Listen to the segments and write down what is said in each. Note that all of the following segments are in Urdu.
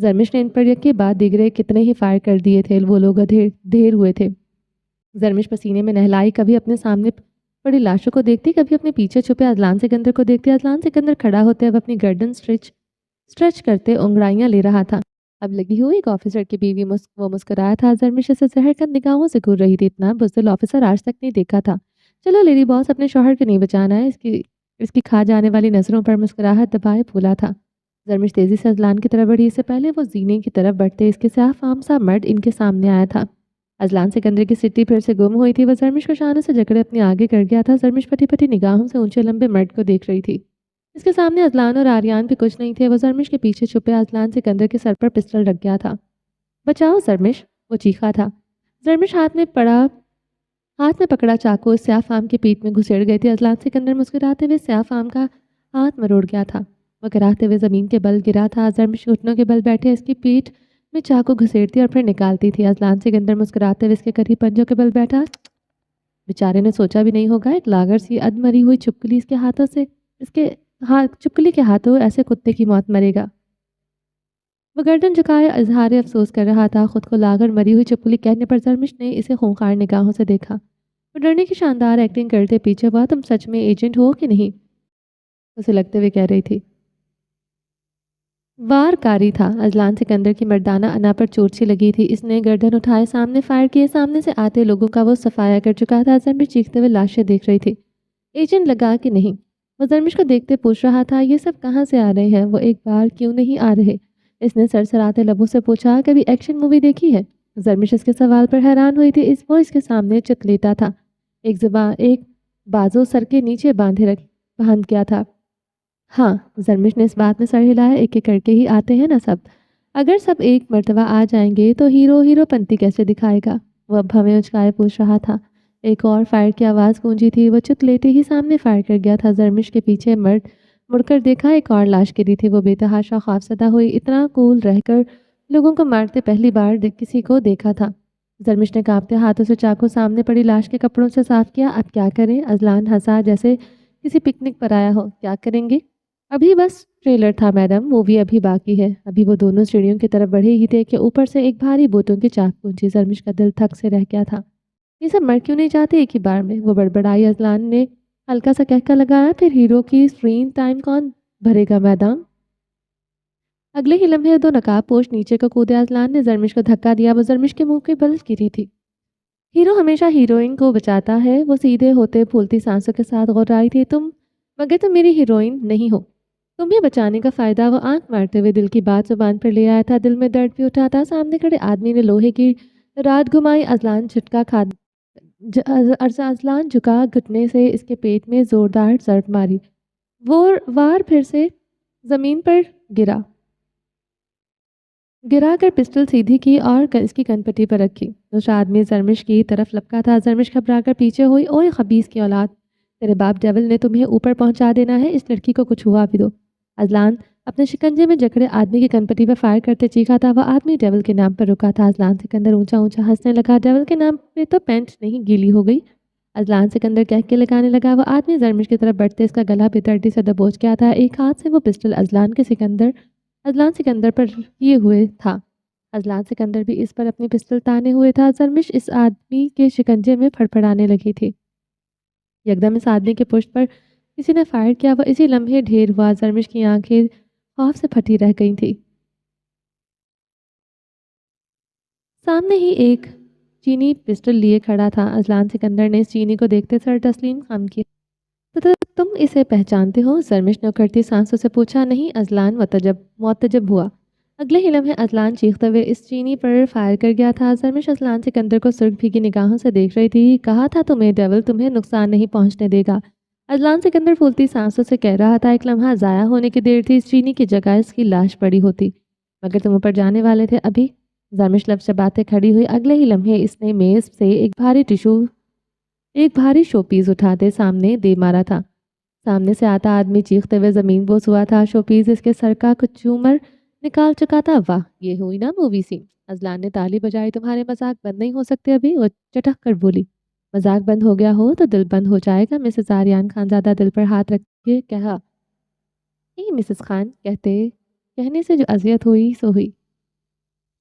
زرمش نے ان پر یک کے بعد دیگرے کتنے ہی فائر کر دیے تھے، وہ لوگ ڈھیر ہوئے تھے۔ زرمش پسینے میں نہلائی، کبھی اپنے سامنے پڑی لاشوں کو دیکھتی، کبھی اپنے پیچھے چھپے اذلان سکندر کو دیکھتی۔ اذلان سکندر کھڑا ہوتے اب اپنی گردن اسٹریچ کرتے انگڑائیاں لے رہا تھا۔ اب لگی ہوئی ایک آفیسر کی بیوی وہ مسکرایا تھا۔ زرمش اسے زہر کن نگاہوں سے گھور رہی تھی۔ اتنا بزدل آفیسر آج تک نہیں دیکھا تھا۔ چلو لیڈی باس، اپنے شوہر کو نہیں بچانا ہے، اس کی کھا جانے والی نظروں پر مسکراہٹ دبائے پھولا تھا۔ زرمش تیزی سے اذلان کی طرف بڑھی، اس سے پہلے وہ زینے کی طرف بڑھتے اس کے سیاہ فام سا مرد ان کے سامنے آیا تھا۔ اذلان سکندر کی سٹی پھر سے گم ہوئی تھی۔ وہ زرمش کو شانوں سے جکڑے اپنے آگے کر گیا تھا۔ زرمش پھٹی پھٹی نگاہوں سے اونچے لمبے مرد کو دیکھ رہی تھی۔ اس کے سامنے اذلان اور آریان بھی کچھ نہیں تھے۔ وہ زرمش کے پیچھے چھپے اذلان سکندر کے سر پر پسٹل رکھ گیا تھا۔ بچاؤ زرمش، وہ چیخا تھا۔ زرمش ہاتھ میں پکڑا چاقو اس سیاہ فام کی پیٹھ میں گھسیڑ گئی تھی۔ اذلان سکندر مسکراتے ہوئے سیاہ فام کا ہاتھ مروڑ گیا تھا۔ وہ کراہتے ہوئے زمین کے بل گرا تھا۔ زرمش گھٹنوں کے بل بیٹھے اس کی پیٹھ میں چاقو گھسیڑتی اور پھر نکالتی تھی۔ اذلان سکندر مسکراتے ہوئے اس کے قریب پنجوں کے بل بیٹھا۔ بیچارے نے سوچا بھی نہیں ہوگا ایک لاغر سی مری ہوئی چھپکلی چھپکلی کے ہاتھوں ایسے کتے کی موت مرے گا۔ وہ گردن جھکائے اظہار افسوس کر رہا تھا۔ خود کو لاغر مری ہوئی چھپکلی کہنے پر زرمش نے اسے خونخوار نگاہوں سے دیکھا۔ وہ ڈرنے کی شاندار ایکٹنگ کرتے پیچھے ہوا۔ تم سچ میں ایجنٹ ہو کہ نہیں؟ اسے لگتے ہوئے کہہ رہی تھی۔ وار کاری تھا۔ اذلان سکندر کی مردانہ انا پر چوٹ سی لگی تھی۔ اس نے گردن اٹھائے سامنے فائر کیے۔ سامنے سے آتے لوگوں کا وہ صفایا کر چکا تھا۔ زرمش چیختے ہوئے لاشیں دیکھ رہی تھی۔ ایجنٹ لگا کہ نہیں؟ وہ زرمش کو دیکھتے پوچھ رہا تھا۔ یہ سب کہاں سے آ رہے ہیں؟ وہ ایک بار کیوں نہیں آ رہے؟ اس نے سرسراتے لبوں سے پوچھا۔ کبھی ایکشن مووی دیکھی ہے؟ زرمش اس کے سوال پر حیران ہوئی تھی۔ وہ اس کے سامنے چت لیتا تھا، ایک بازو سر کے نیچے باندھ کیا تھا۔ ہاں، زرمش نے اس بات میں سر ہلایا۔ ایک ایک کر کے ہی آتے ہیں نا سب۔ اگر سب ایک مرتبہ آ جائیں گے تو ہیرو پنتی کیسے دکھائے گا؟ وہ اب ہمیں اچکائے پوچھ رہا تھا۔ ایک اور فائر کی آواز گونجی تھی۔ وہ چت لیتے ہی سامنے فائر کر گیا تھا۔ زرمش کے پیچھے مڑ کر دیکھا، ایک اور لاش گری تھی۔ وہ بے تحاشا خوفزدہ ہوئی۔ اتنا کول رہ کر لوگوں کو مارتے پہلی بار کسی کو دیکھا تھا۔ زرمش نے کانپتے ہاتھوں سے چاقو سامنے پڑی لاش کے کپڑوں سے صاف کیا۔ اب کیا کریں؟ اذلان ہنسا جیسے کسی پکنک پر آیا ہو۔ کیا کریں گے؟ ابھی بس ٹریلر تھا میڈم، مووی ابھی باقی ہے۔ ابھی وہ دونوں سیڑھیوں کی طرف بڑھے ہی تھے کہ اوپر سے ایک بھاری بوتوں کی چاک گونجی۔ زرمش کا دل تھک سے رہ گیا تھا۔ یہ سب مر کیوں نہیں جاتے ایک ہی بار میں؟ وہ بڑبڑائی۔ اذلان نے ہلکا سا کہکا لگایا۔ پھر ہیرو کی اسکرین ٹائم کون بھرے گا میڈم؟ اگلے ہی لمحے دو نقاب پوش نیچے کو کودے۔ اذلان نے زرمش کو دھکا دیا۔ وہ زرمش کے منہ کے بل گری تھی۔ ہیرو ہمیشہ ہیروئن کو بچاتا ہے۔ وہ سیدھے ہوتے پھولتی سانسوں کے ساتھ غرائی تھی۔ مگر تم میری ہیروئن نہیں ہو۔ تمہیں بچانے کا فائدہ؟ وہ آنکھ مارتے ہوئے دل کی بات زبان پر لے آیا تھا۔ دل میں درد بھی اٹھا تھا۔ سامنے کھڑے آدمی نے لوہے کی رات گھمائی۔ اذلان جھکا، گھٹنے سے اس کے پیٹ میں زوردار ضرب ماری۔ وار پھر سے زمین پر گرا کر پسٹل سیدھی کی اور اس کی کن پٹی پر رکھی۔ دوسرا آدمی زرمش کی طرف لپکا تھا۔ زرمش گھبرا کر پیچھے ہوئی۔ اوئے خبیث کی اولاد، تیرے باپ ڈیول نے تمہیں اوپر پہنچا دینا ہے۔ اس لڑکی کو کچھ ہوا بھی تو۔ اذلان اپنے شکنجے میں جکڑے آدمی کی کن پٹی پر فائر کرتے چیخا تھا۔ وہ آدمی ڈیول کے نام پر رکا تھا۔ اذلان سکندر اونچا اونچا ہنسنے لگا۔ ڈیول کے نام پہ تو پینٹ نہیں گیلی ہو گئی؟ اذلان سکندر کہہ کے لگانے لگا۔ وہ آدمی زرمش کی طرف بڑھتے اس کا گلا بے دردی سے دبوچ گیا تھا۔ ایک ہاتھ سے وہ پسٹل اذلان سکندر پر کیے ہوئے تھا۔ اذلان سکندر بھی اس پر اپنی پسٹل تانے ہوئے تھا۔ زرمش اس آدمی کے شکنجے میں پھڑپھڑانے لگی تھی۔ یکدم اس آدمی کے پشت پر کسی نے فائر کیا۔ وہ اسی لمحے ڈھیر ہوا۔ زرمش کی آنکھیں خوف سے پھٹی رہ گئی تھی۔ سامنے ہی ایک چینی پسٹل لیے کھڑا تھا۔ اذلان سکندر نے اس چینی کو دیکھتے سر تسلیم خم کیا۔ تم اسے پہچانتے ہو؟ زرمش نے اکھڑتی سانسوں سے پوچھا۔ نہیں، اذلان معتجب ہوا۔ اگلے ہی لمحے اذلان چیختے ہوئے اس چینی پر فائر کر گیا تھا۔ زرمش اذلان سکندر کو سرخ بھیگی نگاہوں سے دیکھ رہی تھی۔ کہا تھا تمہیں ڈیول تمہیں نقصان نہیں پہنچنے دے گا۔ اذلان سکندر پھولتی سانسوں سے کہہ رہا تھا۔ ایک لمحہ ضائع ہونے کی دیر تھی۔ اس چینی کی جگہ اس کی لاش پڑی ہوتی۔ مگر تم اوپر جانے والے تھے ابھی۔ زرمش لب سے باتیں کھڑی ہوئی۔ اگلے ہی لمحے اس نے میز سے ایک بھاری شو پیس اٹھاتے سامنے دے مارا تھا۔ سامنے سے آتا آدمی چیختے ہوئے زمین بوس ہوا تھا۔ شو پیس اس کے سر کا کچھ جھومر نکال چکا تھا۔ واہ، یہ ہوئی نا مووی سین۔ اذلان نے تالی بجائی۔ تمہارے مذاق بند نہیں ہو سکتے ابھی؟ وہ چٹک کر بولی۔ مذاق بند ہو گیا ہو تو دل بند ہو جائے گا۔ مسز آریان خانزادہ دل پر ہاتھ رکھ کے کہا۔ مسز خان کہنے سے جو اذیت ہوئی سو ہوئی۔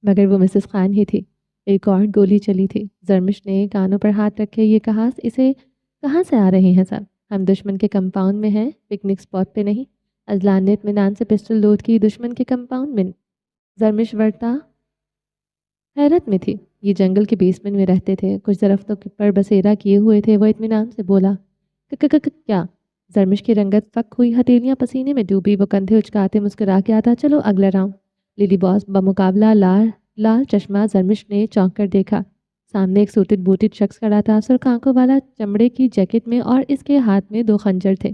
مگر وہ مسز خان ہی تھی۔ ایک اور گولی چلی تھی۔ زرمش نے کانوں پر ہاتھ رکھے یہ کہا، اسے کہاں سے آ رہے ہیں سب؟ ہم دشمن کے کمپاؤنڈ میں ہیں، پکنک اسپاٹ پہ نہیں۔ اذلان نے اطمینان سے پسٹل لوڈ کی۔ دشمن کے کمپاؤنڈ میں؟ زرمش ورتا حیرت میں تھی۔ یہ جنگل کے بیسمنٹ میں رہتے تھے، کچھ درختوں پر بسیرا کیے ہوئے تھے۔ وہ اطمینان سے بولا، کیا؟ زرمش کی رنگت فک ہوئی، ہتھیلیاں پسینے میں ڈوبی۔ وہ کندھے اچکاتے مسکرا کے آتا، چلو اگلا راؤنڈ۔ لیڈی باس بمقابلہ لال چشمہ زرمش نے چونک کر دیکھا۔ سامنے ایک سوٹڈ بوٹڈ شخص کھڑا تھا، سرخ آنکھوں والا، چمڑے کی جیکٹ میں، اور اس کے ہاتھ میں 2 خنجر تھے۔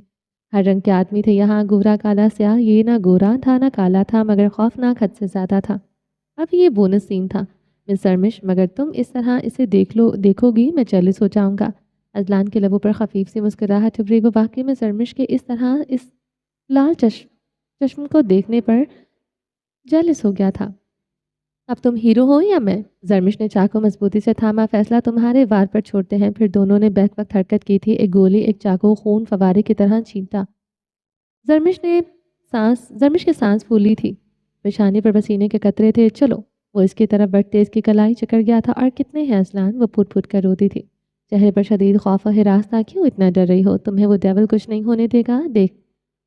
ہر رنگ کے آدمی تھے یہاں، گورا، کالا، سیاہ۔ یہ نہ گورا تھا نہ کالا تھا، مگر خوفناک حد سے زیادہ تھا۔ اب یہ بونس سین تھا۔ مس زرمش، مگر تم اس طرح اسے دیکھو گی میں جیلس ہو جاؤں گا۔ اذلان کے لبوں پر خفیف سی مسکراہٹ ابھری۔ وہ واقعی میں زرمش کے اس طرح اس لال چشم کو دیکھنے پر جیلس ہو گیا تھا۔ اب تم ہیرو ہو یا میں؟ زرمش نے چاقو مضبوطی سے تھاما، فیصلہ تمہارے وار پر چھوڑتے ہیں۔ پھر دونوں نے بیک وقت حرکت کی تھی۔ ایک گولی، ایک چاقو خون فوارے کی طرح چھینتا۔ زرمش کی سانس پھولی تھی، پیشانی پر پسینے کے قطرے تھے۔ چلو۔ وہ اس کی طرف بڑھتے اس کی کلائی چکر گیا تھا۔ اور کتنے ہیں اذلان؟ وہ پھٹ پھٹ کر روتی تھی، چہرے پر شدید خوف و ہراس تھا۔ کیوں اتنا ڈر رہی ہو؟ تمہیں وہ ڈیول کچھ نہیں ہونے دے گا، دیکھ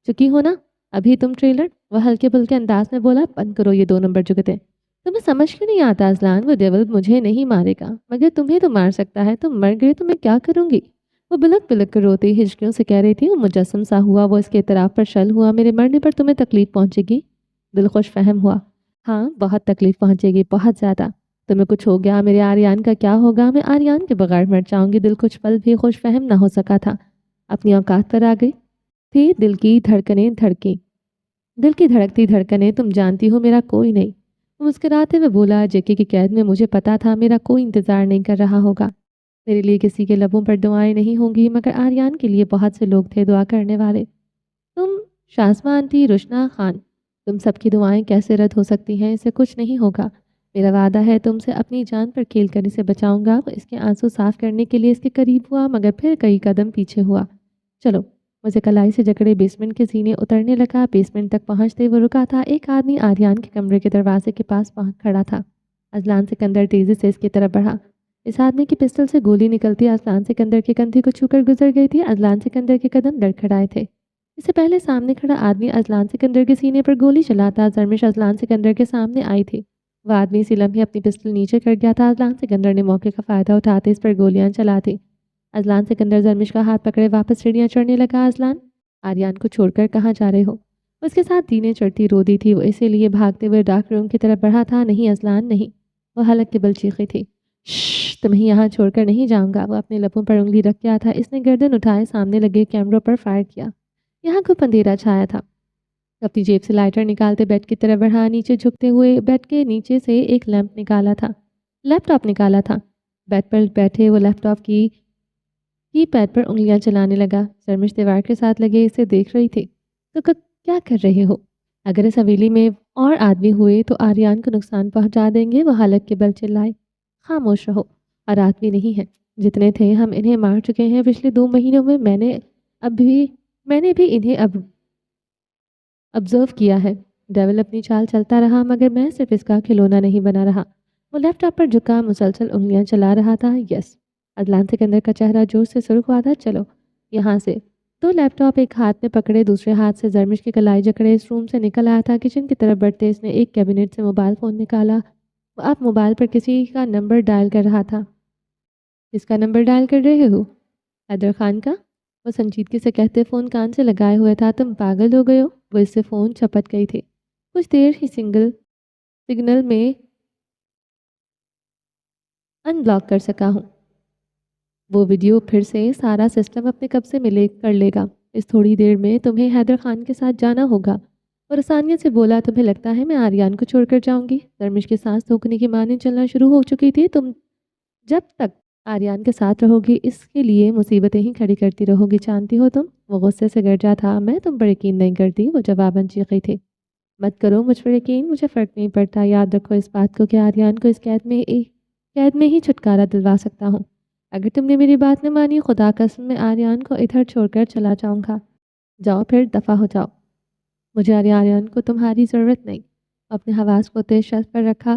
چکی ہو نا ابھی تم ٹریلر۔ وہ ہلکے پھلکے انداز میں بولا، بند کرو یہ 2 نمبر جگتے۔ تمہیں سمجھ کیوں نہیں آتا اذلان؟ وہ ڈیول مجھے نہیں مارے گا، مگر تمہیں تو مار سکتا ہے۔ تم مر گئے تو میں کیا کروں گی؟ وہ بلک بلک کر روتی ہچکیوں سے کہہ رہی تھی۔ وہ مجسم سا ہوا، وہ اس کے اعتراف پر شل ہوا۔ میرے مرنے پر تمہیں تکلیف پہنچے گی؟ دل خوش فہم ہوا۔ ہاں بہت تکلیف پہنچے گی، بہت زیادہ۔ تمہیں کچھ ہو گیا، میرے آریان کا کیا ہوگا؟ میں آریان کے بغیر مر جاؤں گی۔ دل کچھ پل بھی خوش فہم نہ ہو سکا تھا، اپنی اوقات پر آ گئی تھی۔ دل کی دھڑکتی دھڑکنیں، تم جانتی ہو میرا کوئی نہیں۔ مسکراتے ہوئے بولا، جیکی کی قید میں مجھے پتا تھا میرا کوئی انتظار نہیں کر رہا ہوگا۔ میرے لیے کسی کے لبوں پر دعائیں نہیں ہوں گی، مگر آریان کے لیے بہت سے لوگ تھے دعا کرنے والے۔ تم، شازمہ آنٹی، رشنا خان، تم سب کی دعائیں کیسے رد ہو سکتی ہیں؟ اسے کچھ نہیں ہوگا، میرا وعدہ ہے تم سے اپنی جان پر کھیل کر اسے بچاؤں گا۔ وہ اس کے آنسو صاف کرنے کے لیے اس کے قریب ہوا، مگر پھر کئی قدم پیچھے ہوا۔ چلو۔ مجھے کلائی سے جکڑے بیسمنٹ کے سینے اترنے لگا۔ بیسمنٹ تک پہنچتے وہ رکا تھا۔ ایک آدمی آریان کے کمرے کے دروازے کے پاس کھڑا تھا۔ اذلان سکندر تیزی سے اس کی طرف بڑھا۔ اس آدمی کی پسٹل سے گولی نکلتی اذلان سکندر کے کندھے کو چھو کر گزر گئی تھی۔ اذلان سکندر کے قدم لڑکھڑائے تھے۔ اس سے پہلے سامنے کھڑا آدمی اذلان سکندر کے سینے پر گولی چلاتا۔ زرمش اذلان سکندر کے سامنے آئی تھی۔ وہ آدمی اسی لمحے اپنی پسٹل نیچے کر گیا تھا۔ اذلان سکندر نے موقع کا فائدہ اٹھاتے اس پر گولیاں چلا دی۔ اذلان سکندر زرمش کا ہاتھ پکڑے واپس سیڑھیاں چڑھنے لگا۔ اذلان، آریان کو چھوڑ کر کہاں جا رہے ہو؟ اس کے ساتھ دینے چڑھتی رو دی تھی۔ وہ اسی لیے بھاگتے ہوئے ڈارک روم کی طرف بڑھا تھا۔ نہیں اذلان نہیں، وہ حلق کے بل چیخی تھی۔ شش، تمہیں یہاں چھوڑ کر نہیں جاؤں گا۔ وہ اپنے لبوں پر انگلی رکھ گیا تھا۔ اس نے گردن اٹھائے سامنے لگے کیمروں پر فائر کیا۔ یہاں کو اندھیرا چھایا تھا۔ اپنی جیب سے لائٹر نکالتے بیڈ کی طرف بڑھا۔ نیچے جھکتے ہوئے بیڈ کے نیچے سے ایک لیمپ نکالا تھا، لیپ ٹاپ نکالا تھا۔ بیڈ پر بیٹھے وہ لیپ ٹاپ کی پیڈ پر انگلیاں چلانے لگا۔ زرمش دیوار کے ساتھ لگے اسے دیکھ رہی تھی۔ تو کیا کر رہے ہو؟ اگر اس حویلی میں اور آدمی ہوئے تو آریان کو نقصان پہنچا دیں گے۔ وہ حلق کے بل چلائے، خاموش رہو۔ اور آدمی نہیں ہیں، جتنے تھے ہم انہیں مار چکے ہیں پچھلے 2 مہینوں میں۔ میں نے بھی انہیں آبزرو کیا ہے۔ ڈیول اپنی چال چلتا رہا، مگر میں صرف اس کا کھلونا نہیں بنا رہا۔ وہ لیپ ٹاپ پر جھکا مسلسل انگلیاں چلا رہا تھا۔ یس، اذلان سکندر کا چہرہ جوش سے سرخ ہوا تھا۔ چلو یہاں سے۔ تو لیپ ٹاپ ایک ہاتھ میں پکڑے دوسرے ہاتھ سے زرمش کی کلائی جکڑے اس روم سے نکل آیا تھا۔ کچن کی طرف بڑھتے اس نے ایک کیبنٹ سے موبائل فون نکالا۔ وہ اب موبائل پر کسی کا نمبر ڈائل کر رہا تھا۔ اس کا نمبر ڈائل کر رہے ہو؟ حیدر خان کا، وہ سنجیدگی سے کہتے فون کان سے لگائے ہوئے تھا۔ تم پاگل ہو گئے ہو؟ وہ اس سے فون چپٹ گئی تھی۔ کچھ دیر ہی سگنل میں ان بلاک کر سکا ہوں۔ وہ ویڈیو پھر سے سارا سسٹم اپنے قبضے میں کر لے گا۔ اس تھوڑی دیر میں تمہیں حیدر خان کے ساتھ جانا ہوگا۔ اور آسانیت سے بولا، تمہیں لگتا ہے میں آریان کو چھوڑ کر جاؤں گی؟ زرمش کی سانس تھوکنے کی مانند چلنا شروع ہو چکی تھی۔ تم جب تک آریان کے ساتھ رہو گی اس کے لیے مصیبتیں ہی کھڑی کرتی رہو گی، جانتی ہو تم؟ وہ غصے سے گرجا تھا۔ میں تم پر یقین نہیں کرتی، وہ جواباً چیخی تھی۔ مت کرو مجھ پر یقین، مجھے فرق نہیں پڑتا۔ یاد رکھو اس بات کو کہ آریان کو اس قید میں ہی چھٹکارا دلوا سکتا ہوں۔ اگر تم نے میری بات نہ مانی، خدا قسم میں آریان کو ادھر چھوڑ کر چلا جاؤں گا۔ جاؤ پھر، دفع ہو جاؤ۔ مجھے آریان کو تمہاری ضرورت نہیں۔ اپنے حواس کو تیز شرط پر رکھا۔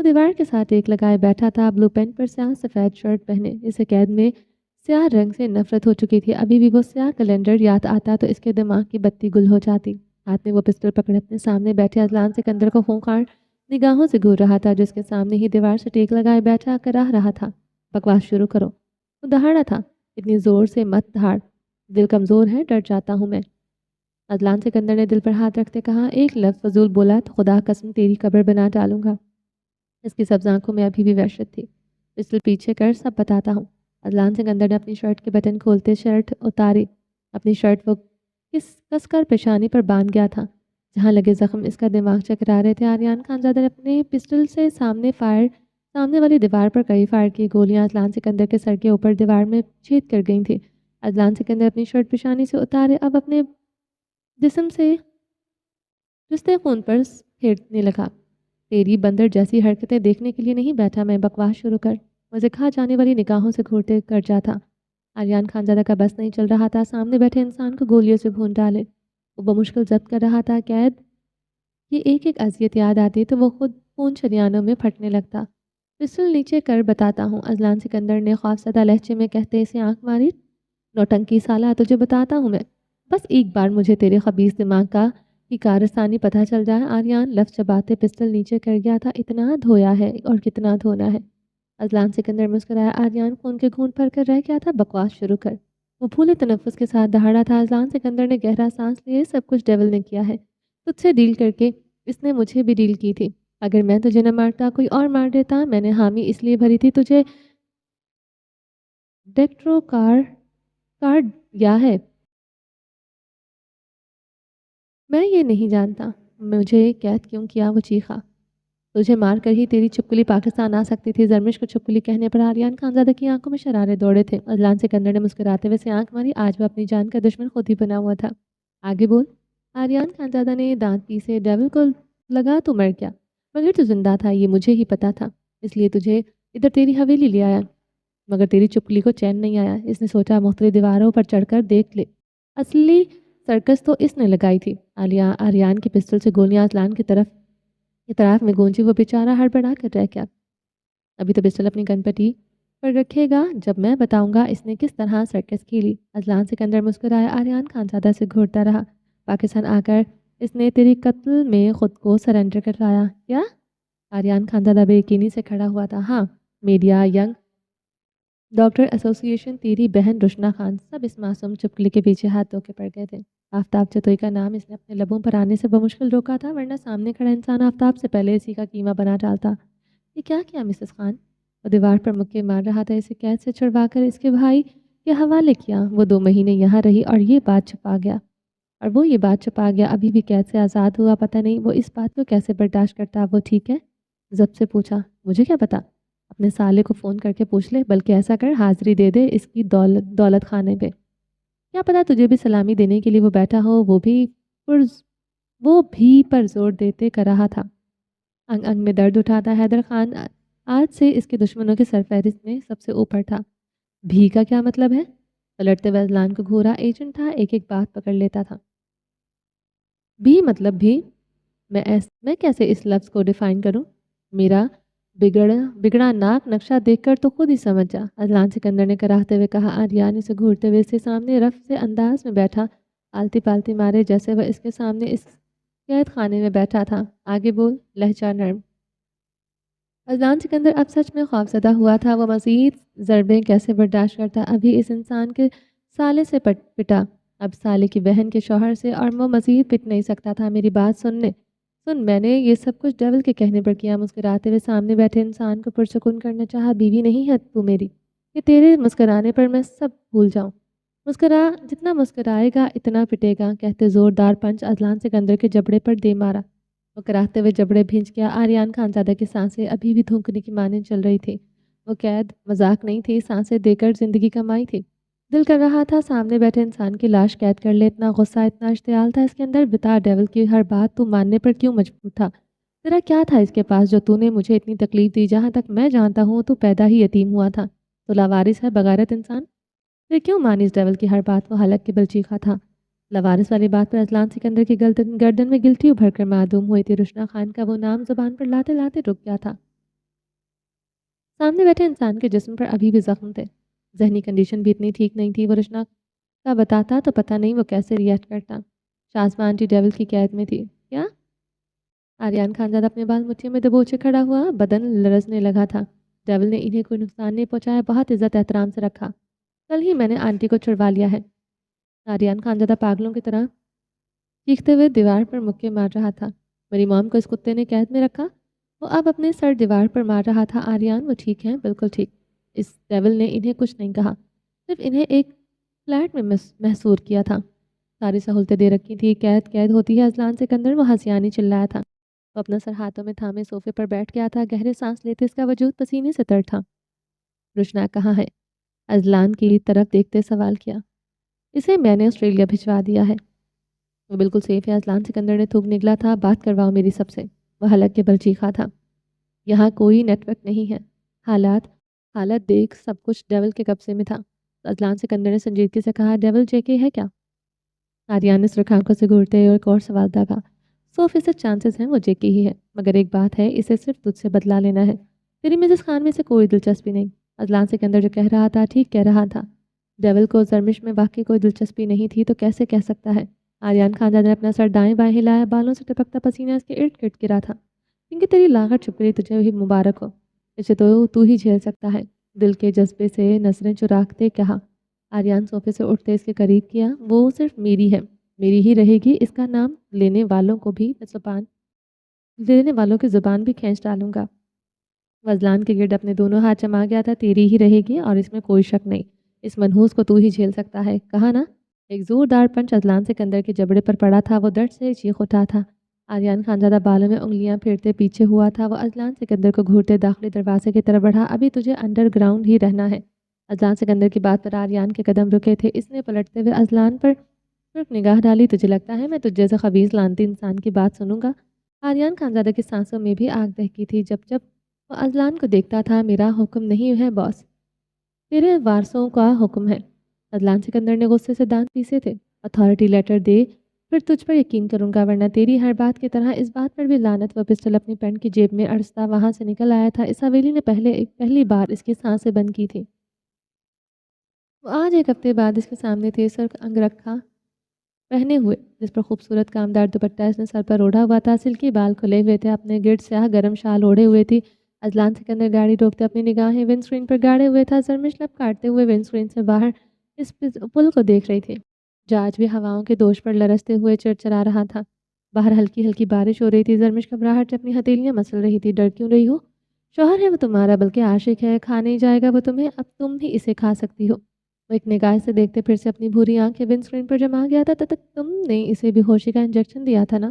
وہ دیوار کے ساتھ ایک لگائے بیٹھا تھا، بلو پینٹ پر سیاہ سفید شرٹ پہنے۔ اسے قید میں سیاہ رنگ سے نفرت ہو چکی تھی۔ ابھی بھی وہ سیاہ کیلنڈر یاد آتا تو اس کے دماغ کی بتی گل ہو جاتی۔ ہاتھ میں وہ پسٹل پکڑے اپنے سامنے بیٹھے اذلان سکندر کو خونخوار نگاہوں سے گھور رہا تھا، جو اس کے سامنے ہی دیوار سے ٹیک لگائے بیٹھا کراہ رہا تھا۔ بکواس شروع کرو۔ وہ دہاڑا تھا، اتنی زور سے مت دھاڑ، دل کمزور ہے، ڈر جاتا ہوں میں۔ اذلان سکندر نے دل پر ہاتھ رکھتے کہا، ایک لفظ فضول بولا تو خدا قسم تیری قبر بنا ڈالوں گا۔ اس کی سبز آنکھوں میں ابھی بھی وحشت تھی۔ پسٹل پیچھے کر، سب بتاتا ہوں۔ اذلان سکندر نے اپنی شرٹ کے بٹن کھولتے شرٹ اتاری۔ اپنی شرٹ وہ کس کر پیشانی پر باندھ گیا تھا، جہاں لگے زخم اس کا دماغ چکرا رہے تھے۔ آریان خانزادہ نے اپنے پسٹل سے سامنے والی دیوار پر کئی فائر کی۔ گولیاں اذلان سکندر کے سر کے اوپر دیوار میں چھید کر گئی تھیں۔ اذلان سکندر اپنی شرٹ پیشانی سے اتارے اب اپنے جسم سے رشتے خون پر پھیرنے لگا۔ تیری بندر جیسی حرکتیں دیکھنے کے لیے نہیں بیٹھا میں، بکواس شروع کر۔ مجھے کھا جانے والی نگاہوں سے گھورتے کر جاتا۔ آریان خانزادہ کا بس نہیں چل رہا تھا، سامنے بیٹھے انسان کو گولیوں سے بھون ڈالے۔ وہ بمشکل ضبط کر رہا تھا قید یہ ایک ایک اذیت یاد آتی تو وہ خود خون شریانوں میں پھٹنے لگتا۔ پسٹل نیچے کر، بتاتا ہوں، اذلان سکندر نے خوفزدہ لہجے میں کہتے اسے آنکھ ماری۔ نوٹنکی سالہ، تجھے بتاتا ہوں میں، بس ایک بار مجھے تیرے خبیث دماغ کی کارستانی پتہ چل جائے۔ آریان لفظ چباتے پسٹل نیچے کر گیا تھا، اتنا دھویا ہے اور کتنا دھونا ہے۔ اذلان سکندر مسکرایا۔ آریان خون کے گھونٹ بھر کر رہ گیا تھا، بکواس شروع کر۔ وہ پھولے تنفس کے ساتھ دہاڑا تھا۔ اذلان سکندر نے گہرا سانس لیے، سب کچھ ڈیول نے کیا ہے، تجھ سے ڈیل کر کے اس نے مجھے بھی ڈیل کی تھی۔ اگر میں تجھے نہ مارتا کوئی اور مار دیتا۔ میں نے حامی اس لیے بھری تھی، تجھے ڈیکٹرو کارڈ یا ہے۔ میں یہ نہیں جانتا مجھے قید کیوں کیا، وہ چیخا۔ تجھے مار کر ہی تیری چھپکلی پاکستان آ سکتی تھی۔ زرمش کو چھپکلی کہنے پر آریان خانزادہ کی آنکھوں میں شرارے دوڑے تھے۔ اذلان سکندر نے مسکراتے ہوئے سے آنکھ ماری، آج وہ اپنی جان کا دشمن خود ہی بنا ہوا تھا۔ آگے بول۔ آریان خانزادہ نے دانت پیسے، ڈیول کو لگا تو مر گیا، مگر تو زندہ تھا، یہ مجھے ہی پتا تھا، اس لیے تجھے ادھر تیری حویلی لے آیا، مگر تیری چپکلی کو چین نہیں آیا۔ اس نے سوچا مختلف دیواروں پر چڑھ کر دیکھ لے، اصلی سرکس تو اس نے لگائی تھی۔ آریان کی پسٹل سے گولیاں اذلان کی طرف میں گونجی۔ وہ بیچارہ ہڑبڑا کر رہ گیا۔ ابھی تو پسٹل اپنی گن پٹی پر رکھے گا جب میں بتاؤں گا اس نے کس طرح سرکس کھیلی۔ اذلان سکندر مسکرایا، آریان خانزادہ سے گھورتا رہا، پاکستان آ کر اس نے تیری قتل میں خود کو سرنڈر کروایا کیا؟ آریان خانزادہ بے یقینی سے کھڑا ہوا تھا۔ ہاں، میڈیا، ینگ ڈاکٹر ایسوسی ایشن، تیری بہن رشنا خان، سب اس معصوم چپکلی کے پیچھے ہاتھ دھو کے پڑ گئے تھے۔ آفتاب چتوئی کا نام اس نے اپنے لبوں پر آنے سے بمشکل روکا تھا، ورنہ سامنے کھڑا انسان آفتاب سے پہلے اسی کا قیمہ بنا ڈالتا۔ یہ کیا کیا مسز خان؟ وہ دیوار پر مکے مار رہا تھا، اسے قید سے چھڑوا کر اس کے بھائی کے حوالے کیا۔ وہ 2 مہینے یہاں رہی اور یہ بات چھپا گیا، ابھی بھی قید سے آزاد ہوا، پتہ نہیں وہ اس بات کو کیسے برداشت کرتا۔ وہ ٹھیک ہے؟ ضبط سے پوچھا۔ مجھے کیا پتا، اپنے سالے کو فون کر کے پوچھ لے، بلکہ ایسا کر حاضری دے دے اس کی دولت خانے پہ، کیا پتا تجھے بھی سلامی دینے کے لیے وہ بیٹھا ہو۔ وہ بھی پر زور دیتے کر رہا تھا۔ انگ انگ میں درد اٹھاتا۔ حیدر خان آج سے اس کے دشمنوں کے سرفہرست میں سب سے اوپر تھا۔ بھی کا کیا مطلب ہے؟ پلٹتے ہوئے اذلان کو گھورا۔ ایجنٹ تھا، ایک ایک بات پکڑ لیتا تھا۔ بھی مطلب بھی؟ میں کیسے اس لفظ کو ڈیفائن کروں؟ میرا بگڑا ناک نقشہ دیکھ کر تو خود ہی سمجھ جا، اذلان سکندر نے کراہتے ہوئے کہا۔ آریان اسے گھورتے ہوئے اس کے سامنے رف سے انداز میں بیٹھا، آلتی پالتی مارے جیسے وہ اس کے سامنے اس قید خانے میں بیٹھا تھا۔ آگے بول، لہجہ نرم۔ اذلان سکندر اب سچ میں خوفزدہ ہوا تھا، وہ مزید ضربیں کیسے برداشت کرتا۔ ابھی اس انسان کے سالے سے پٹا، اب سالے کی بہن کے شوہر سے، اور وہ مزید پٹ نہیں سکتا تھا۔ میری بات سن، میں نے یہ سب کچھ ڈیول کے کہنے پر کیا۔ مسکراتے ہوئے سامنے بیٹھے انسان کو پرسکون کرنا چاہا۔ بیوی نہیں ہے تو میری، کہ تیرے مسکرانے پر میں سب بھول جاؤں۔ جتنا مسکرائے گا اتنا پٹے گا، کہتے زوردار پنچ اذلان سکندر کے جبڑے پر دے مارا۔ وہ کراہتے ہوئے جبڑے بھینچ گیا۔ آریان خانزادہ کی سانسیں ابھی بھی تھوکنے کی مانند چل رہی تھی۔ وہ قید مذاق نہیں تھی، سانسیں دے کر زندگی کمائی تھی۔ دل کر رہا تھا سامنے بیٹھے انسان کی لاش قید کر لے، اتنا غصہ، اتنا اشتعال تھا اس کے اندر۔ بتا ڈیول کی ہر بات تو ماننے پر کیوں مجبور تھا؟ تیرا کیا تھا اس کے پاس جو تو نے مجھے اتنی تکلیف دی؟ جہاں تک میں جانتا ہوں تو پیدا ہی یتیم ہوا تھا، تو لاوارث ہے، بغیرت انسان۔ پھر کیوں مانی اس ڈیول کی ہر بات کو؟ حلق کے بل چیخا تھا۔ لاوارث والی بات پر اذلان سکندر کی گردن میں گلٹی ابھر کر معدوم ہوئی تھی۔ رشنا خان کا وہ نام زبان پر لاتے لاتے رک گیا تھا۔ سامنے بیٹھے انسان کے جسم پر ابھی بھی زخم تھے، ذہنی کنڈیشن بھی اتنی ٹھیک نہیں تھی۔ وہ رشنا کا بتاتا تو پتہ نہیں وہ کیسے ریئیکٹ کرتا۔ شازمہ آنٹی ڈیول کی قید میں تھی کیا؟ آریان خان زادہ اپنے بال مٹھیوں میں دبوچے کھڑا ہوا، بدن لرزنے لگا تھا۔ ڈیول نے انہیں کوئی نقصان نہیں پہنچایا، بہت عزت احترام سے رکھا۔ کل ہی میں نے آنٹی کو چھڑوا لیا ہے۔ آریان خان زادہ پاگلوں کی طرح چیختے ہوئے دیوار پر مکے مار رہا تھا۔ میری موم کو اس کتے نے قید میں رکھا؟ وہ اب اپنے سر دیوار پر مار رہا تھا۔ آریان وہ ٹھیک ہیں، بالکل ٹھیک۔ اس ڈیول نے انہیں کچھ نہیں کہا، صرف انہیں ایک فلیٹ میں محصور کیا تھا۔ ساری سہولتیں دے رکھی تھی۔ قید قید ہوتی ہے اذلان سکندر، وہ ہنسیانی چلایا تھا۔ وہ اپنا سر ہاتھوں میں تھامے صوفے پر بیٹھ گیا تھا، گہرے سانس لیتے اس کا وجود پسینے سے تر تھا۔ رشنا کہاں ہے؟ اذلان کی طرف دیکھتے سوال کیا۔ اسے میں نے آسٹریلیا بھجوا دیا ہے۔ وہ بالکل سیف ہے، اذلان سکندر نے تھوک نکلا تھا۔ بات کرواؤ میری سب سے۔ وہ حلق کے بل چیخا تھا۔ یہاں کوئی نیٹ ورک نہیں ہے۔ حالت دیکھ سب کچھ ڈیول کے قبضے میں تھا۔ اذلان سکندر نے سنجیدگی سے کہا، ڈیول جے کے ہے کیا؟ آریان نے سرخ آنکھوں سے گھورتے اور ایک اور سوال داغا۔ 100% چانسز ہیں وہ جے کے ہی ہے، مگر ایک بات ہے، اسے صرف تجھ سے بدلا لینا ہے۔ تیری مسز خان میں سے کوئی دلچسپی نہیں۔ اذلان سکندر جو کہہ رہا تھا ٹھیک کہہ رہا تھا۔ ڈیول کو زرمش میں واقعی کوئی دلچسپی نہیں تھی تو کیسے کہہ سکتا ہے؟ آریان خان زادہ نے اپنا سر دائیں بائیں ہلایا، بالوں سے ٹپکتا پسینہ اس کے ارد گرد گرا تھا۔ کیونکہ تیری لاغر چھپ گئی، تجھے بھی مبارک ہو۔ اسے تو ہی جھیل سکتا ہے۔ دل کے جذبے سے نظریں چراغتے کہا۔ آریان صوفے سے اٹھتے اس کے قریب کیا، وہ صرف میری ہے، میری ہی رہے گی۔ اس کا نام لینے والوں کی زبان بھی کھینچ ڈالوں گا۔ اذلان کے گرد اپنے دونوں ہاتھ جما گیا تھا، تیری ہی رہے گی اور اس میں کوئی شک نہیں۔ اس منحوس کو تو ہی جھیل سکتا ہے، کہا نا؟ ایک زوردار پنچ اذلان سکندر کے جبڑے پر پڑا تھا، وہ درد سے چیخ اٹھا تھا۔ آریان خان زادہ بالوں میں انگلیاں پھیرتے پیچھے ہوا تھا۔ وہ اذلان سکندر کو گھورتے داخلی دروازے کی طرف بڑھا، ابھی تجھے انڈر گراؤنڈ ہی رہنا ہے۔ اذلان سکندر کی بات پر آریان کے قدم رکے تھے۔ اس نے پلٹتے ہوئے اذلان پر صرف نگاہ ڈالی، تجھے لگتا ہے میں تجھ جیسے خبیث لعنتی انسان کی بات سنوں گا؟ آریان خان زادہ کی سانسوں میں بھی آگ دہکی تھی جب وہ اذلان کو دیکھتا تھا۔ میرا حکم نہیں ہے باس، تیرے وارثوں کا حکم ہے۔ اذلان سکندر نے غصے سے دانت پیسے تھے۔ اتھارٹی لیٹر دے، پھر تجھ پر یقین کروں گا، ورنہ تیری ہر بات کی طرح اس بات پر بھی لعنت۔ وہ پسٹل اپنی پینٹ کی جیب میں اڑستا وہاں سے نکل آیا تھا۔ اس حویلی نے پہلی بار اس کی سانسیں بند کی تھی۔ وہ آج ایک ہفتے بعد اس کے سامنے تھے، سرخ انگرکھا پہنے ہوئے، جس پر خوبصورت کامدار دوپٹہ اس نے سر پر اوڑھا ہوا تھا۔ سلکی بال کھلے ہوئے تھے، اپنے گرد سیاہ گرم شال اوڑھے ہوئے تھی۔ اذلان سکندر گاڑی روکتے اپنی نگاہیں ونڈ اسکرین پر گاڑے ہوئے تھا۔ زرمش لب کاٹتے ہوئے ونڈ اسکرین سے باہر اس پل کو دیکھ رہی تھی، جو آج بھی ہواؤں کے دوش پر لرزتے ہوئے چرچرا رہا تھا۔ باہر ہلکی ہلکی بارش ہو رہی تھی۔ زرمش گھبراہٹ سے اپنی ہتھیلیاں مسل رہی تھی۔ ڈر کیوں رہی ہو؟ شوہر ہے وہ تمہارا، بلکہ عاشق ہے، کھا نہیں جائے گا وہ تمہیں، اب تم ہی اسے کھا سکتی ہو۔ وہ ایک نگاہ سے دیکھتے پھر سے اپنی بھوری آنکھیں ونڈ اسکرین پر جما گیا تھا۔ تم نے اسے بے ہوشی کا انجیکشن دیا تھا نا؟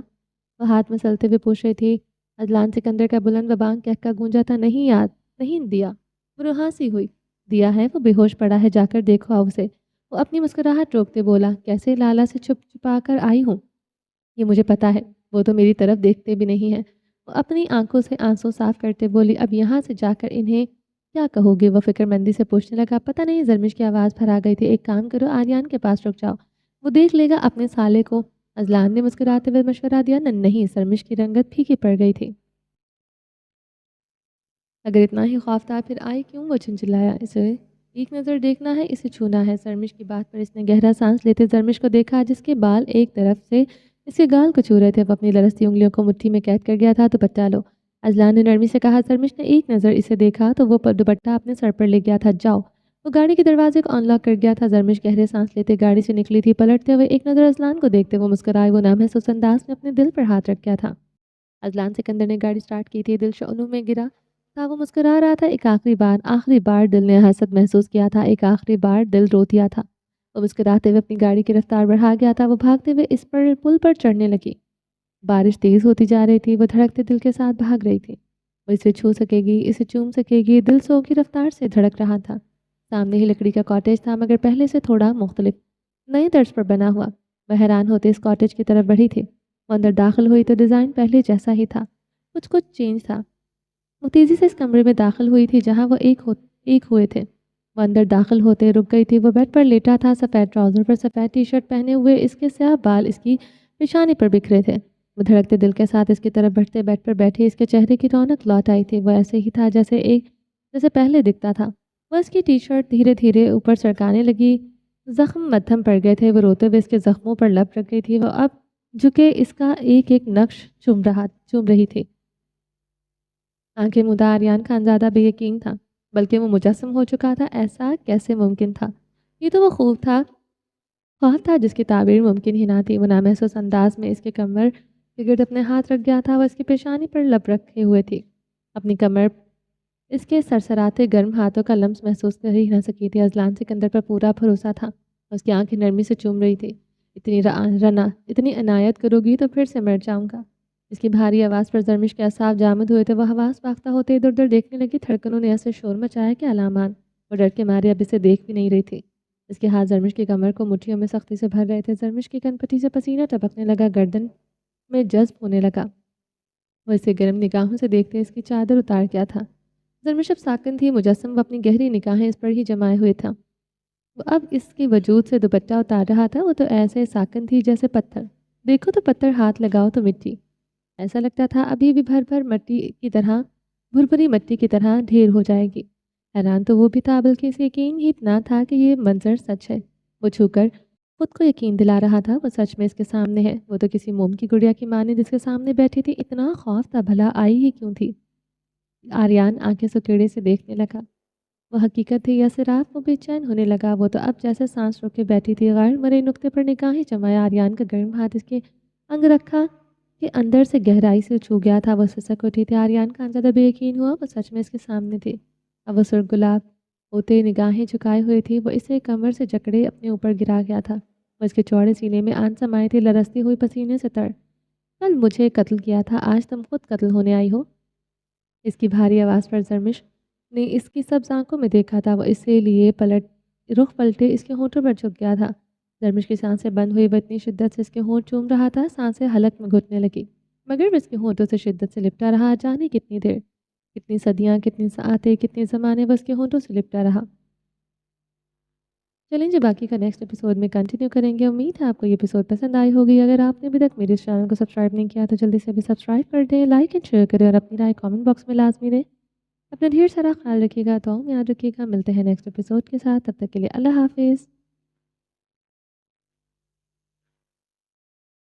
وہ ہاتھ مسلتے ہوئے پوچھ رہی تھی۔ اذلان سکندر کا بلند و بانگ کہکا گونجا تھا، نہیں یاد نہیں دیا۔ وہ روحاسی ہوئی، دیا ہے، وہ بے ہوش پڑا ہے، جا کر دیکھو آؤ اسے۔ وہ اپنی مسکراہٹ روکتے بولا، کیسے لالا سے چھپا کر آئی ہوں؟ یہ مجھے پتا ہے، وہ تو میری طرف دیکھتے بھی نہیں ہیں۔ وہ اپنی آنکھوں سے آنسو صاف کرتے بولی، اب یہاں سے جا کر انہیں کیا کہو گے؟ وہ فکر مندی سے پوچھنے لگا، پتہ نہیں۔ زرمش کی آواز پھر آ گئی تھی، ایک کام کرو، آریان کے پاس رک جاؤ، وہ دیکھ لے گا اپنے سالے کو۔ اذلان نے مسکراتے ہوئے مشورہ دیا، نہیں۔ زرمش کی رنگت پھیکی پڑ گئی تھی۔ اگر اتنا ہی خوف تھا پھر آئی کیوں؟ وہ چنچلایا، اسے ایک نظر دیکھنا ہے، اسے چھونا ہے۔ زرمش کی بات پر اس نے گہرا سانس لیتے زرمش کو دیکھا، جس کے بال ایک طرف سے اس کے گال کو چھو رہے تھے۔ وہ اپنی لرزتی انگلیوں کو مٹھی میں قید کر گیا تھا۔ دوپٹہ لو، اذلان نے نرمی سے کہا۔ زرمش نے ایک نظر اسے دیکھا تو وہ دوپٹہ اپنے سر پر لے گیا تھا، جاؤ۔ وہ گاڑی کے دروازے کو ان لاک کر گیا تھا۔ زرمش گہرے سانس لیتے گاڑی سے نکلی تھی، پلٹتے ہوئے ایک نظر اذلان کو دیکھتے وہ مسکرائے۔ وہ نامحسوس انداز میں اپنے دل پر ہاتھ رکھ گیا تھا۔ اذلان سکندر نے گاڑی سٹارٹ کی تھی، دل شعلوں میں گرا تھا، وہ مسکرا رہا تھا۔ ایک آخری بار دل نے حسد محسوس کیا تھا، ایک آخری بار دل رو دیا تھا۔ وہ مسکراتے ہوئے اپنی گاڑی کی رفتار بڑھا گیا تھا۔ وہ بھاگتے ہوئے اس پل پر چڑھنے لگی۔ بارش تیز ہوتی جا رہی تھی، وہ دھڑکتے دل کے ساتھ بھاگ رہی تھی۔ وہ اسے چھو سکے گی، اسے چوم سکے گی، دل سو کی رفتار سے دھڑک رہا تھا۔ سامنے ہی لکڑی کا کاٹیج تھا، مگر پہلے سے تھوڑا مختلف، نئے طرز پر بنا ہوا۔ وہ حیران ہوتے اس کاٹیج کی طرف بڑھی تھی۔ وہ اندر داخل ہوئی تو ڈیزائن پہلے جیسا ہی تھا، کچھ چینج تھا۔ وہ تیزی سے اس کمرے میں داخل ہوئی تھی جہاں وہ ایک ہوئے تھے۔ وہ اندر داخل ہوتے رک گئی تھی۔ وہ بیڈ پر لیٹا تھا، سفید ٹراؤزر پر سفید ٹی شرٹ پہنے ہوئے، اس کے سیاہ بال اس کی پیشانی پر بکھرے تھے۔ وہ دھڑکتے دل کے ساتھ اس کی طرف بڑھتے بیڈ پر بیٹھی، اس کے چہرے کی رونق لوٹ آئی تھی۔ وہ ایسے ہی تھا جیسے ایک جیسے پہلے دکھتا تھا۔ وہ اس کی ٹی شرٹ دھیرے دھیرے اوپر سرکانے لگی، زخم مدھم پڑ گئے تھے، وہ روتے ہوئے اس کے زخموں پر لپ رکھ گئی تھی، وہ اب جھکے اس کا ایک ایک نقش چوم رہی تھی۔ آنکھیں مدہ آریان خانزادہ بے یقین تھا، بلکہ وہ مجسم ہو چکا تھا۔ ایسا کیسے ممکن تھا؟ یہ تو وہ خواب تھا جس کی تعبیر ممکن ہی نہ تھی۔ وہ نامحسوس انداز میں اس کے کمر کے گرد اپنے ہاتھ رکھ گیا تھا، وہ اس کی پیشانی پر لب رکھے ہوئے تھی، اپنی کمر اس کے سرسراتے گرم ہاتھوں کا لمس محسوس کر ہی نہ سکی تھی۔ اذلان سکندر پر پورا بھروسہ تھا، اس کی آنکھیں نرمی سے چوم رہی تھی۔ اتنی عنایت کرو گی تو پھر سے مر جاؤں گا۔ اس کی بھاری آواز پر زرمش کے اعصاب جامد ہوئے تھے، وہ حواس باختہ ہوتے ادھر ادھر دیکھنے لگی۔ دھڑکنوں نے ایسے شور مچایا کہ علامات وہ ڈر کے مارے اب اسے دیکھ بھی نہیں رہی تھی۔ اس کے ہاتھ زرمش کی کمر کو مٹھیوں میں سختی سے بھر رہے تھے۔ زرمش کی کن پٹی سے پسینہ ٹپکنے لگا، گردن میں جذب ہونے لگا۔ وہ اسے گرم نگاہوں سے دیکھتے اس کی چادر اتار کیا تھا۔ زرمش اب ساکن تھی، مجسم وہ اپنی گہری نگاہیں اس پر ہی جمائے ہوئے تھا۔ وہ اب اس کے وجود سے دوپٹہ اتار رہا تھا، وہ تو ایسے ساکن تھی جیسے پتھر۔ دیکھو تو پتھر، ہاتھ لگاؤ تو مٹی۔ ایسا لگتا تھا ابھی بھی بھر بھری مٹی کی طرح ڈھیر ہو جائے گی۔ حیران تو وہ بھی تھا، بلکہ اسے یقین ہی نہ تھا کہ یہ منظر سچ ہے۔ وہ چھو کر خود کو یقین دلا رہا تھا وہ سچ میں اس کے سامنے ہے۔ وہ تو کسی موم کی گڑیا کی مانند اس کے سامنے بیٹھی تھی۔ اتنا خوف تھا، بھلا آئی ہی کیوں تھی؟ آریان آنکھیں سکیڑے سے دیکھنے لگا۔ وہ حقیقت تھی یا صراف؟ وہ بے چین ہونے لگا۔ وہ تو اب جیسے سانس روک کے بیٹھی تھی، غیر مرئی نقطے پر نگاہیں جمائے آریان کا گرم ہاتھ اس کے انگ رکھا کہ اندر سے گہرائی سے چھو گیا تھا۔ وہ سسک اٹھی تھی۔ آریان خانزادہ بے یقین ہوا، وہ سچ میں اس کے سامنے تھی۔ اب وہ سرخ گلاب ہوتے نگاہیں جھکائے ہوئے تھی، وہ اسے کمر سے جکڑے اپنے اوپر گرا گیا تھا۔ وہ اس کے چوڑے سینے میں آن سمائے تھی، لرزتی ہوئی پسینے سے تر۔ کل مجھے قتل کیا تھا، آج تم خود قتل ہونے آئی ہو۔ اس کی بھاری آواز پر زرمش نے اس کی سبز آنکھوں میں دیکھا تھا۔ وہ اسے لیے رخ پلٹے اس کے ہونٹوں پر جھک گیا تھا۔ زرمش کی سانسیں بند ہوئی، وہ اتنی شدت سے اس کے ہونٹ چوم رہا تھا، سانسیں حلق میں گھٹنے لگی، مگر وہ اس کے ہونٹوں سے شدت سے لپٹا رہا۔ جانے کتنی دیر، کتنی صدیاں، کتنی ساعتیں، کتنے زمانے وہ اس کے ہونٹوں سے لپٹا رہا۔ چلیں جی، باقی کا نیکسٹ ایپیسوڈ میں کنٹینیو کریں گے۔ امید ہے آپ کو یہ ایپیسوڈ پسند آئی ہوگی۔ اگر آپ نے ابھی تک میرے اس چینل کو سبسکرائب نہیں کیا تو جلدی سے ابھی سبسکرائب کر دیں، لائک اینڈ شیئر کریں اور اپنی رائے کامنٹ باکس میں لازمی دیں۔ اپنا ڈھیر سارا خیال رکھیے گا، تو یاد رکھیے گا۔ ملتے ہیں نیکسٹ ایپیسوڈ کے ساتھ، تب تک کے لیے اللہ حافظ۔